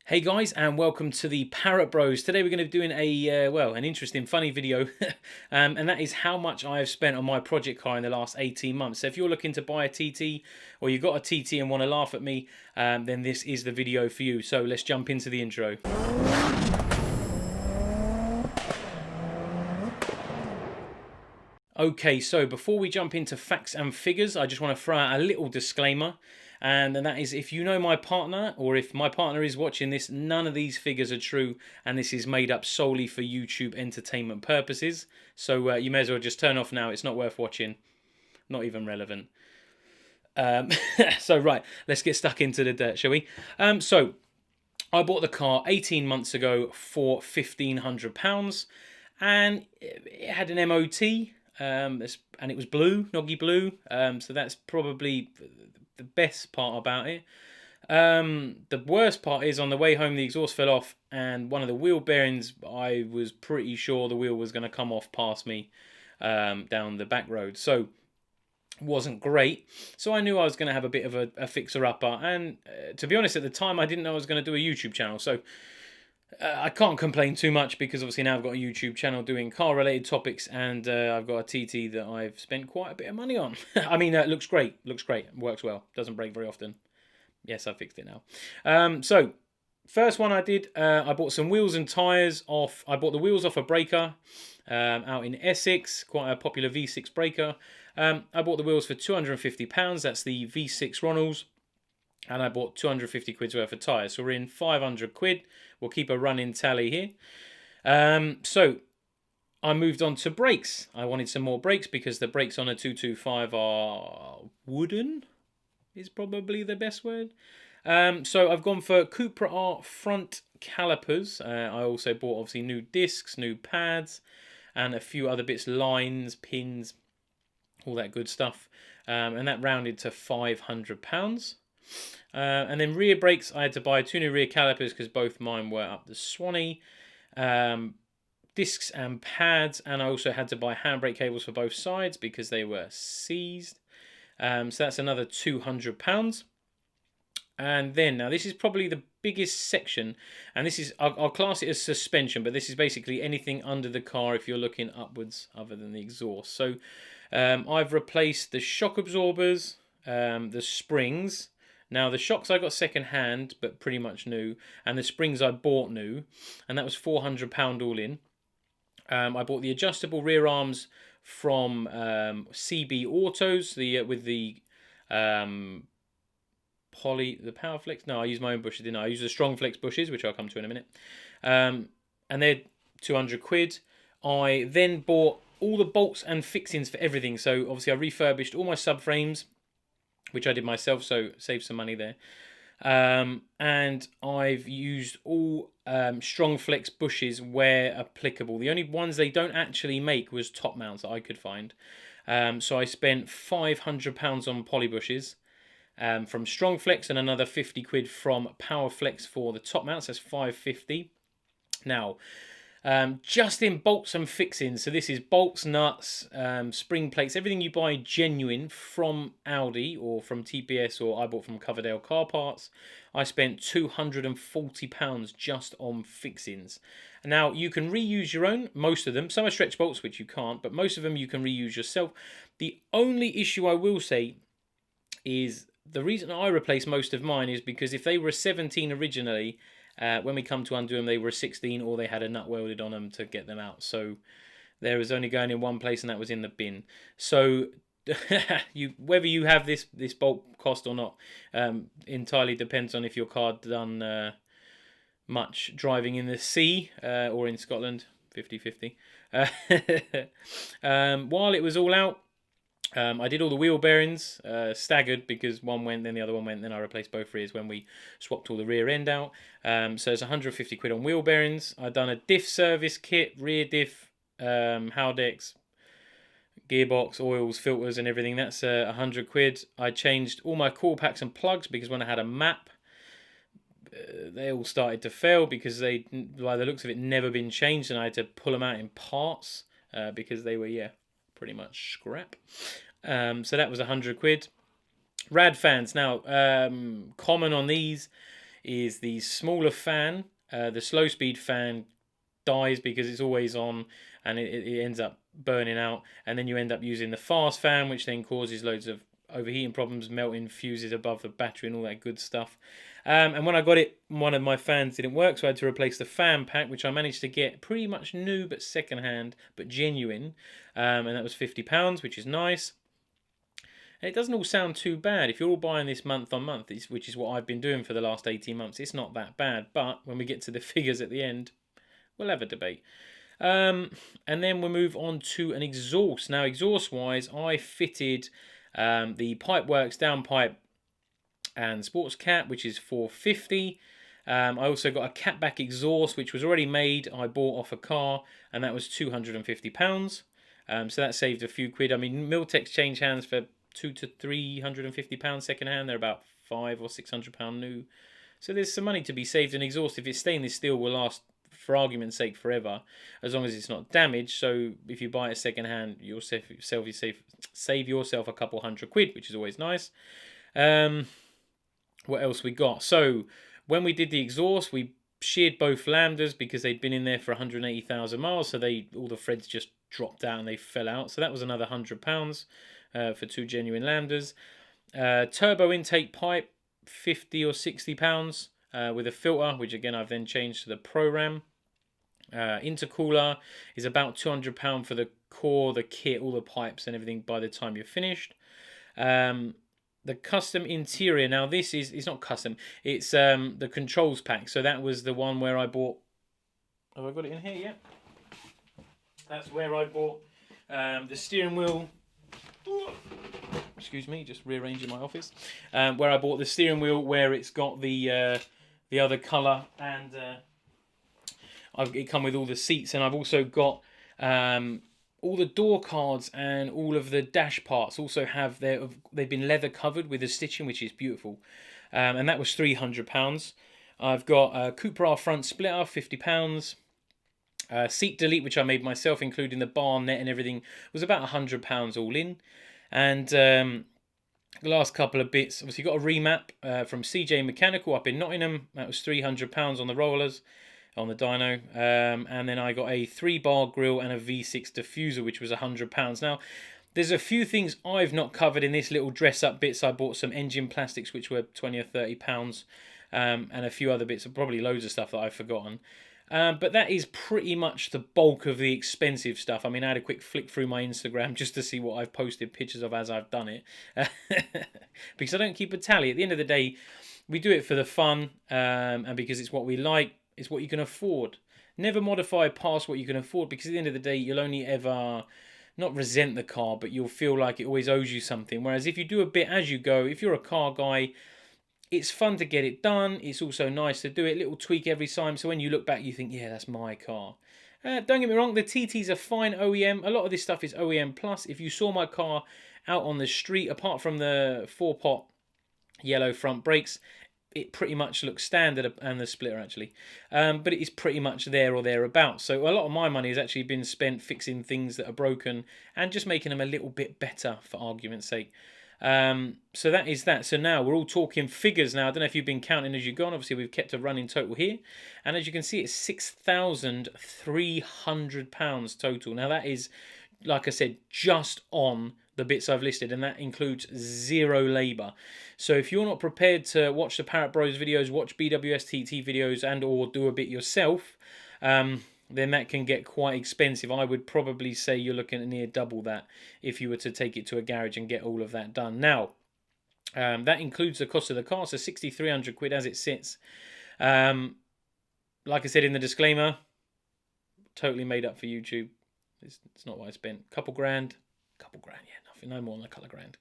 Hey guys, and welcome to the Parrott Bros. Today we're going to be doing an interesting, funny video, and that is how much I have spent on my project car in the last 18 months. So if you're looking to buy a TT, or you've got a TT and want to laugh at me, then this is the video for you. So let's jump into the intro. Okay, so before we jump into facts and figures, I just want to throw out a little disclaimer. And that is, if you know my partner, or if my partner is watching this, none of these figures are true, and this is made up solely for YouTube entertainment purposes. So you may as well just turn off now. It's not worth watching. Not even relevant. So right, let's get stuck into the dirt, shall we? So I bought the car 18 months ago for £1,500, and it had an MOT. And it was blue, noggy blue. So that's probably the best part about it. The worst part is on the way home the exhaust fell off, and one of the wheel bearings, I was pretty sure the wheel was going to come off past me down the back road. So it wasn't great. So I knew I was going to have a bit of a fixer-upper. And to be honest, at the time I didn't know I was going to do a YouTube channel. So I can't complain too much, because obviously now I've got a YouTube channel doing car-related topics, and I've got a TT that I've spent quite a bit of money on. I mean, it looks great, works well, doesn't break very often. Yes, I fixed it now. So, first one I did, I bought some wheels and tyres off. I bought the wheels off a breaker out in Essex, quite a popular V6 breaker. I bought the wheels for £250, that's the V6 Ronalds. And I bought 250 quid's worth of tyres. So we're in 500 quid. We'll keep a running tally here. So I moved on to brakes. I wanted some more brakes because the brakes on a 225 are wooden, is probably the best word. So I've gone for Cupra Art front calipers. I also bought obviously new discs, new pads, and a few other bits, lines, pins, all that good stuff. And that rounded to £500. And then rear brakes, I had to buy 2 new rear calipers because both mine were up the Swanee. Discs and pads, and I also had to buy handbrake cables for both sides because they were seized. So that's another £200. And then, now this is probably the biggest section, and this is, I'll class it as suspension, but this is basically anything under the car if you're looking upwards other than the exhaust. So I've replaced the shock absorbers, the springs. Now the shocks I got second hand, but pretty much new, and the springs I bought new, and that was £400 all in. I bought the adjustable rear arms from CB Autos, with the Power Flex. No, I used my own bushes, didn't I? I used the Strong Flex bushes, which I'll come to in a minute. And they're 200 quid. I then bought all the bolts and fixings for everything. So obviously I refurbished all my subframes, which I did myself, so saved some money there. And I've used all Strong Flex bushes where applicable. The only ones they don't actually make was top mounts that I could find. So I spent £500 on poly bushes from Strong Flex, and another 50 quid from Power Flex for the top mounts. That's 550. Now, just in bolts and fixings, so this is bolts, nuts, spring plates, everything you buy genuine from Audi or from TPS, or I bought from Coverdale Car Parts. I spent £240 just on fixings. Now you can reuse your own, most of them. Some are stretch bolts, which you can't, but most of them you can reuse yourself. The only issue I will say is the reason I replaced most of mine is because if they were a 17 originally, when we come to undo them, they were a 16, or they had a nut welded on them to get them out. So there was only going in one place, and that was in the bin. So whether you have this bolt cost or not entirely depends on if your car done much driving in the sea or in Scotland. 50-50. While it was all out, I did all the wheel bearings staggered, because one went, then the other one went, then I replaced both rears when we swapped all the rear end out. So it's 150 quid on wheel bearings. I've done a diff service kit, rear diff, Haldex, gearbox, oils, filters and everything. That's 100 quid. I changed all my coil packs and plugs, because when I had a map, they all started to fail because they, by the looks of it, never been changed, and I had to pull them out in parts because they were, pretty much scrap. So that was 100 quid. Rad Fans. Now, common on these is the smaller fan. The slow speed fan dies because it's always on, and it ends up burning out, and then you end up using the fast fan, which then causes loads of overheating problems, melting fuses above the battery and all that good stuff. And when I got it, one of my fans didn't work, so I had to replace the fan pack, which I managed to get pretty much new but second hand, but genuine, and that was £50, which is nice. And it doesn't all sound too bad. If you're all buying this month on month, which is what I've been doing for the last 18 months, it's not that bad. But when we get to the figures at the end, we'll have a debate. And then we'll move on to an exhaust. Now, exhaust-wise, I fitted the Pipeworks downpipe and sports cap, which is $450. I also got a catback exhaust, which was already made. I bought off a car, and that was £250. So that saved a few quid. I mean, Miltex change hands for £200 to £350 second hand. They're about £500 or £600 new. So there's some money to be saved. An exhaust, if it's stainless steel, will last, for argument's sake, forever, as long as it's not damaged. So if you buy it second hand, you'll save yourself a couple £100, which is always nice. What else we got? So when we did the exhaust, we sheared both lambdas because they'd been in there for 180,000 miles, so all the threads just dropped out and they fell out. So that was another £100 for 2 genuine lambdas. Turbo intake pipe, £50 or £60 with a filter, which again I've then changed to the ProRam. Intercooler is about £200 for the core, the kit, all the pipes and everything by the time you're finished. The custom interior, now this is, it's not custom, it's the controls pack. So that was the one where I bought, have I got it in here yet? That's where I bought the steering wheel. Excuse me, just rearranging my office. Where I bought the steering wheel, where it's got the other colour, and it come with all the seats, and I've also got all the door cards and all of the dash parts also have they've been leather covered with the stitching, which is beautiful, and that was £300. I've got a Cooper R front splitter, £50. Seat delete, which I made myself, including the bar net and everything, was about £100 all in. And the last couple of bits, obviously got a remap from CJ Mechanical up in Nottingham. That was £300 on the rollers, on the dyno. And then I got a 3-bar grill and a V6 diffuser, which was £100. Now, there's a few things I've not covered in this little dress-up bits. I bought some engine plastics, which were £20 or £30, and a few other bits, probably loads of stuff that I've forgotten. But that is pretty much the bulk of the expensive stuff. I mean, I had a quick flick through my Instagram just to see what I've posted pictures of as I've done it. Because I don't keep a tally. At the end of the day, we do it for the fun, and because it's what we like, it's what you can afford. Never modify past what you can afford, because at the end of the day, you'll only ever, not resent the car, but you'll feel like it always owes you something. Whereas if you do a bit as you go, if you're a car guy, it's fun to get it done. It's also nice to do it, little tweak every time. So when you look back, you think, yeah, that's my car. Don't get me wrong, the TT's a fine OEM. A lot of this stuff is OEM plus. If you saw my car out on the street, apart from the 4-pot yellow front brakes, it pretty much looks standard, and the splitter actually. But it is pretty much there or thereabouts. So a lot of my money has actually been spent fixing things that are broken and just making them a little bit better, for argument's sake. So that is that. So now we're all talking figures now. I don't know if you've been counting as you've gone. Obviously we've kept a running total here, and as you can see, it's £6,300 total. Now that is, like I said, just on the bits I've listed, and that includes 0 labour. So if you're not prepared to watch the Parrott Bros videos, watch BWSTT videos, and or do a bit yourself, then that can get quite expensive. I would probably say you're looking at near double that if you were to take it to a garage and get all of that done. Now, that includes the cost of the car, so £6,300 as it sits. Like I said in the disclaimer, totally made up for YouTube. It's not what I spent. Couple grand, yeah, nothing, no more than a couple of grand.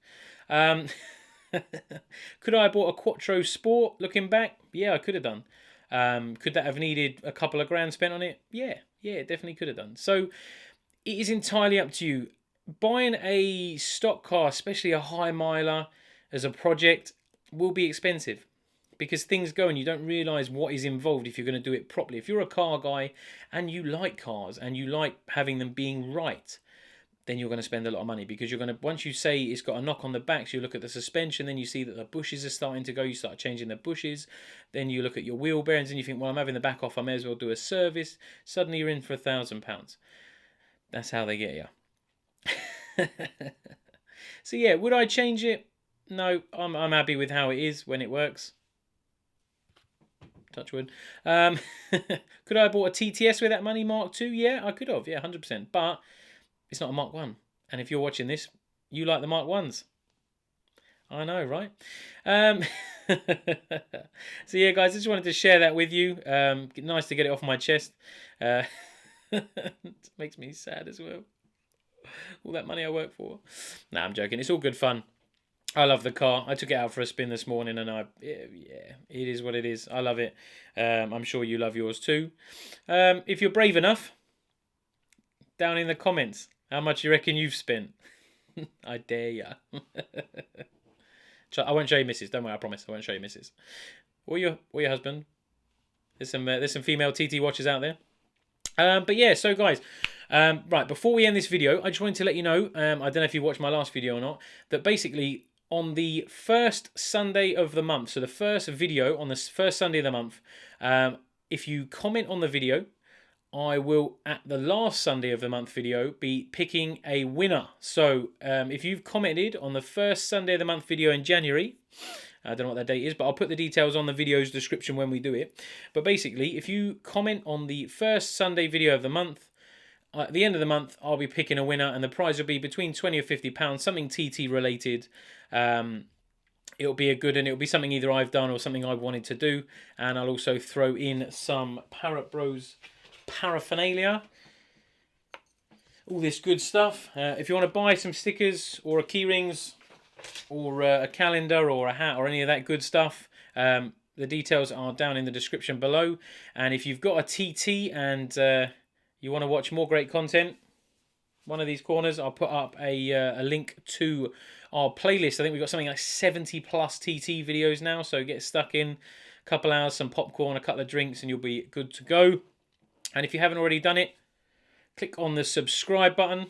Could I have bought a Quattro Sport looking back? Yeah, I could have done. Could that have needed a couple of grand spent on it? Yeah, it definitely could have done. So it is entirely up to you. Buying a stock car, especially a high miler, as a project will be expensive, because things go and you don't realise what is involved if you're going to do it properly. If you're a car guy and you like cars and you like having them being right, then you're going to spend a lot of money, because you're going to, once you say it's got a knock on the back, so you look at the suspension, then you see that the bushes are starting to go, you start changing the bushes, then you look at your wheel bearings and you think, well, I'm having the back off, I may as well do a service. Suddenly you're in for £1,000. That's how they get you. So yeah, would I change it? No, I'm happy with how it is when it works. Touch wood. Could I have bought a TTS with that money, Mark II? Yeah, I could have, yeah, 100%. But it's not a Mark 1. And if you're watching this, you like the Mark 1s. I know, right? So yeah, guys, I just wanted to share that with you. Nice to get it off my chest. It makes me sad as well. All that money I work for. Nah, I'm joking. It's all good fun. I love the car. I took it out for a spin this morning, and yeah, it is what it is. I love it. I'm sure you love yours too. If you're brave enough, down in the comments, how much you reckon you've spent? I dare ya. I won't show you misses. Don't worry, I promise. I won't show you misses. Or your husband. There's some female TT watchers out there. But yeah, so guys, right, before we end this video, I just wanted to let you know, I don't know if you watched my last video or not, that basically on the first Sunday of the month, so the first video on the first Sunday of the month, if you comment on the video, I will, at the last Sunday of the month video, be picking a winner. So if you've commented on the first Sunday of the month video in January, I don't know what that date is, but I'll put the details on the video's description when we do it. But basically, if you comment on the first Sunday video of the month, at the end of the month, I'll be picking a winner, and the prize will be between £20 or £50, something TT related. It'll be a good, and it'll be something either I've done or something I wanted to do. And I'll also throw in some Parrott Bros paraphernalia, all this good stuff. If you want to buy some stickers or a key rings or a calendar or a hat or any of that good stuff, the details are down in the description below. And if you've got a TT and you want to watch more great content, one of these corners, I'll put up a link to our playlist. I think we've got something like 70 plus TT videos now, so get stuck in, a couple hours, some popcorn, a couple of drinks, and you'll be good to go. And if you haven't already done it, click on the subscribe button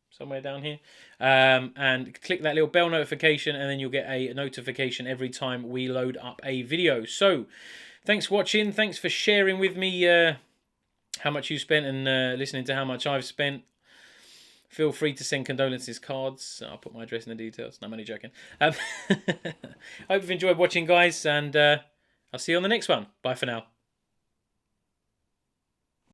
somewhere down here, and click that little bell notification, and then you'll get a notification every time we load up a video. So thanks for watching, thanks for sharing with me how much you spent, and listening to how much I've spent. Feel free to send condolences cards. I'll put my address in the details. No, I'm only joking. I hope you've enjoyed watching, guys, and I'll see you on the next one. Bye for now.